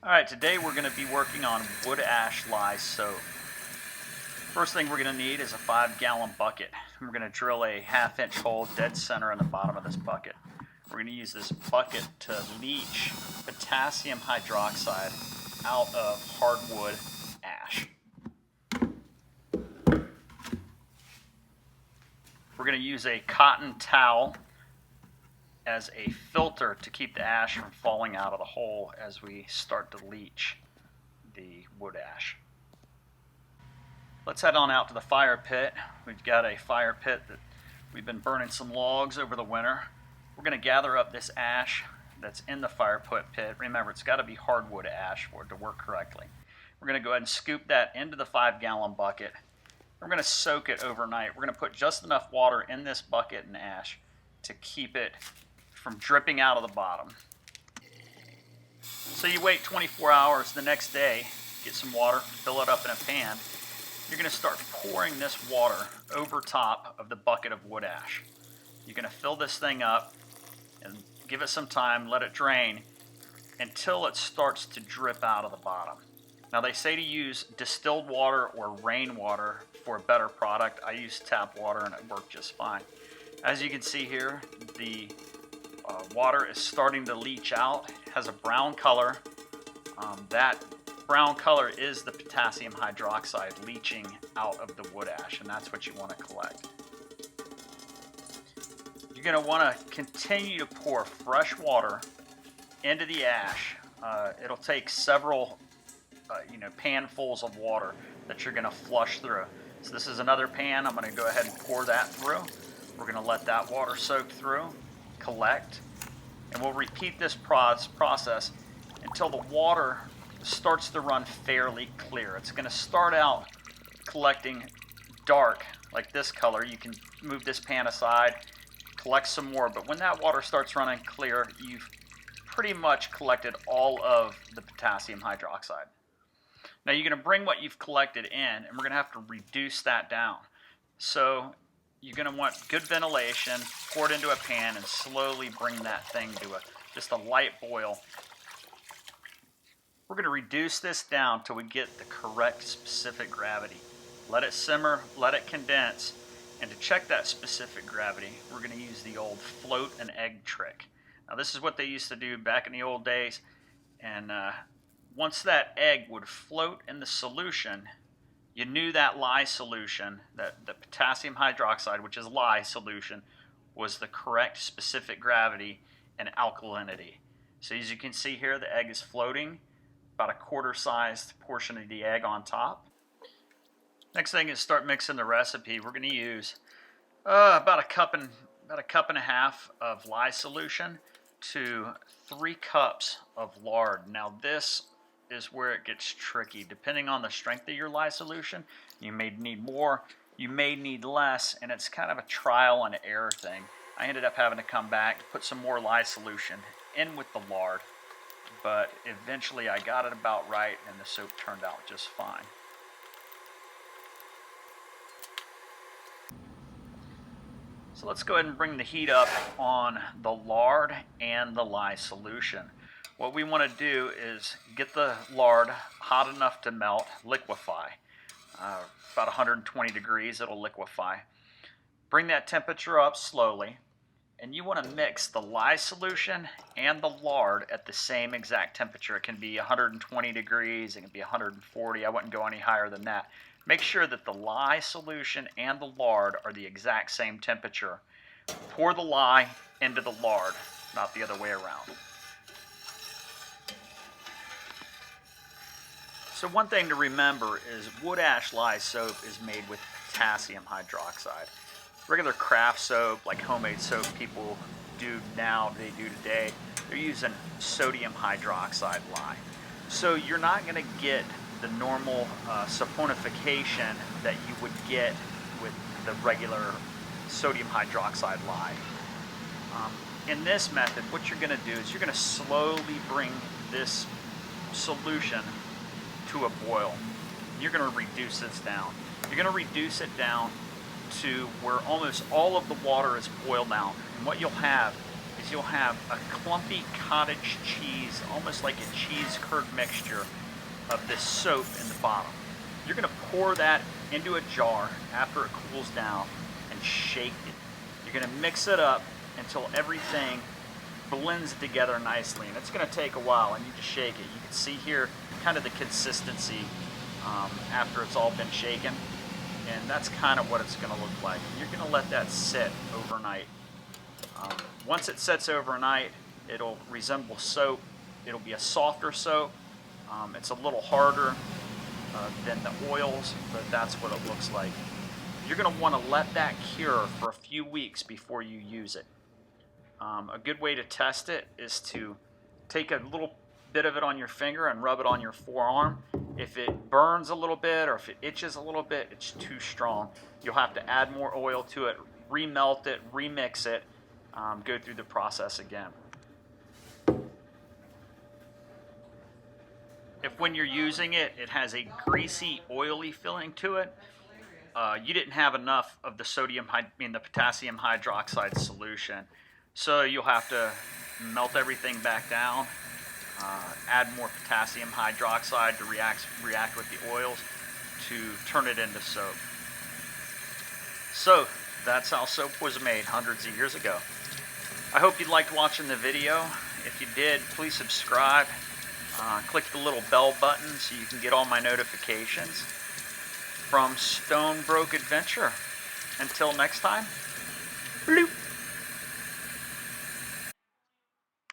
Alright, today we're going to be working on wood ash lye soap. First thing we're going to need is a 5-gallon bucket. We're going to drill a 1/2-inch hole dead center in the bottom of this bucket. We're going to use this bucket to leach potassium hydroxide out of hardwood ash. We're going to use a cotton towel as a filter to keep the ash from falling out of the hole as we start to leach the wood ash. Let's head on out to the fire pit. We've got a fire pit that we've been burning some logs over the winter. We're going to gather up this ash that's in the fire pit. Remember, it's got to be hardwood ash for it to work correctly. We're going to go ahead and scoop that into the 5-gallon bucket. We're going to soak it overnight. We're going to put just enough water in this bucket and ash to keep it from dripping out of the bottom. So you wait 24 hours. The next day, get some water, fill it up in a pan. You're going to start pouring this water over top of the bucket of wood ash. You're going to fill this thing up and give it some time, let it drain until it starts to drip out of the bottom. Now they say to use distilled water or rainwater for a better product. I use tap water and it worked just fine. As you can see here, the water is starting to leach out. It has a brown color. That brown color is the potassium hydroxide leaching out of the wood ash, and that's what you want to collect. You're going to want to continue to pour fresh water into the ash. It'll take several panfuls of water that you're going to flush through. So this is another pan. I'm going to go ahead and pour that through. We're going to let that water soak through, collect, and we'll repeat this process until the water starts to run fairly clear. It's going to start out collecting dark, like this color. You can move this pan aside, collect some more, but when that water starts running clear, you've pretty much collected all of the potassium hydroxide. Now you're going to bring what you've collected in, and we're going to have to reduce that down. So you're going to want good ventilation, pour it into a pan, and slowly bring that thing to just a light boil. We're going to reduce this down till we get the correct specific gravity. Let it simmer, let it condense, and to check that specific gravity, we're going to use the old float an egg trick. Now this is what they used to do back in the old days, and once that egg would float in the solution, you knew that lye solution, that the potassium hydroxide, which is lye solution, was the correct specific gravity and alkalinity. So as you can see here, the egg is floating, about a quarter-sized portion of the egg on top. Next thing is start mixing the recipe. We're going to use about a cup and a half of lye solution to 3 cups of lard. Now this is where it gets tricky. Depending on the strength of your lye solution, you may need more, you may need less, and it's kind of a trial and error thing. I ended up having to come back, put some more lye solution in with the lard, but eventually I got it about right and the soap turned out just fine. So let's go ahead and bring the heat up on the lard and the lye solution. What we want to do is get the lard hot enough to melt, liquefy. About 120 degrees, it'll liquefy. Bring that temperature up slowly, and you want to mix the lye solution and the lard at the same exact temperature. It can be 120 degrees, it can be 140. I wouldn't go any higher than that. Make sure that the lye solution and the lard are the exact same temperature. Pour the lye into the lard, not the other way around. So one thing to remember is wood ash lye soap is made with potassium hydroxide. Regular craft soap, like homemade soap people do now, they do today, they're using sodium hydroxide lye. So you're not going to get the normal saponification that you would get with the regular sodium hydroxide lye. In this method, what you're going to do is you're going to slowly bring this solution to a boil. You're going to reduce this down. You're going to reduce it down to where almost all of the water is boiled down. And what you'll have is you'll have a clumpy cottage cheese, almost like a cheese curd mixture of this soap in the bottom. You're going to pour that into a jar after it cools down and shake it. You're going to mix it up until everything blends together nicely, and it's going to take a while, and you just shake it. You can see here kind of the consistency after it's all been shaken, and that's kind of what it's going to look like. You're going to let that sit overnight. Once it sits overnight, it'll resemble soap. It'll be a softer soap. It's a little harder than the oils, but that's what it looks like. You're going to want to let that cure for a few weeks before you use it. A good way to test it is to take a little bit of it on your finger and rub it on your forearm. If it burns a little bit or if it itches a little bit, it's too strong. You'll have to add more oil to it, remelt it, remix it, go through the process again. If when you're using it, it has a greasy, oily feeling to it, you didn't have enough of the potassium hydroxide solution. So you'll have to melt everything back down, add more potassium hydroxide to react with the oils to turn it into soap. So that's how soap was made hundreds of years ago. I hope you liked watching the video. If you did, please subscribe. Click the little bell button so you can get all my notifications. From Stonebroke Adventure. Until next time, bloop.